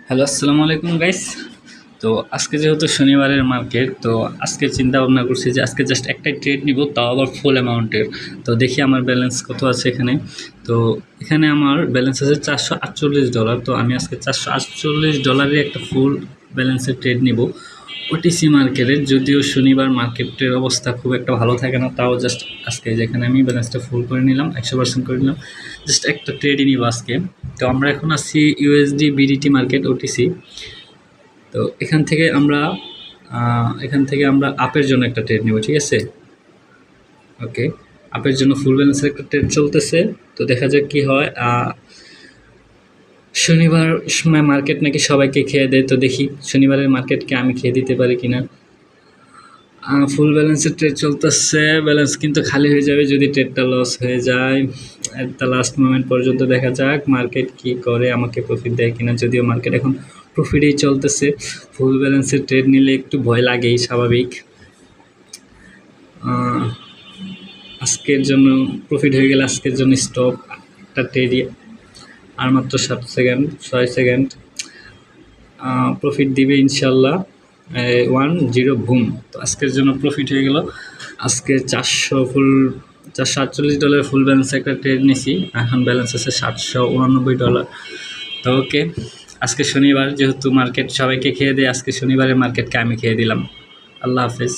Hello, আসসালামু আলাইকুম guys. তো আজকে যেহেতু শনিবারের মার্কেট, তো আজকে চিন্তা ভাবনা করছি যে আজকে জাস্ট একটাই ট্রেড নিব, তাও আবার ফুল অ্যামাউন্টের। তো দেখি আমার ব্যালেন্স কত আছে এখানে। তো এখানে আমার ব্যালেন্স আছে $448। তো আমি আজকে $448 একটা ফুল ব্যালেন্সের ট্রেড নিব ওটিসি মার্কেটের। যদিও শনিবার মার্কেটের অবস্থা খুব একটা ভালো থাকে না, তাও জাস্ট আজকে যেখানে আমি ব্যালেন্সটা ফুল করে নিলাম, 100% করে নিলাম, জাস্ট একটা ট্রেডই নিব আজকে। তো আমরা এখন আছি ইউএসডি বিডিটি মার্কেট ওটিসি। তো এখান থেকে আমরা আপের জন্য একটা ট্রেড নেব, ঠিক আছে? ওকে, আপের জন্য ফুল ব্যালেন্সের একটা ট্রেড চলতেছে। তো দেখা যাক কি হয়। শনিবার সময় মার্কেট নাকি সবাইকে খেয়ে দেয়, তো দেখি শনিবারের মার্কেটকে আমি খেয়ে দিতে পারি কিনা। ফুল ব্যালেন্সের ট্রেড চলতেছে, ব্যালেন্স কিন্তু খালি হয়ে যাবে যদি ট্রেডটা লস হয়ে যায়। এট দ্য লাস্ট মোমেন্ট পর্যন্ত দেখা যাক মার্কেট কি করে, আমাকে প্রফিট দেয় কিনা। যদিও মার্কেট এখন প্রফিটেই চলতেছে, ফুল ব্যালেন্সের ট্রেড নিলে একটু ভয় লাগেই, স্বাভাবিক। আজকের জন্য প্রফিট হয়ে গেলে আজকের জন্য স্টপ একটা ট্রেডই। আর মাত্র 7 সেকেন্ড, 6 সেকেন্ড, প্রফিট দিবে ইনশাল্লাহ। 1-0 বুম। তো আজকের জন্য প্রফিট হয়ে গেল। আজকে $448 ফুল ব্যালেন্স একটা ট্রেড নিছি, এখন ব্যালেন্স আছে $789। তো ওকে, আজকে শনিবার যেহেতু মার্কেট সবাইকে খেয়ে দেয়, আজকে শনিবারের মার্কেটকে আমি খেয়ে দিলাম। আল্লাহ হাফেজ।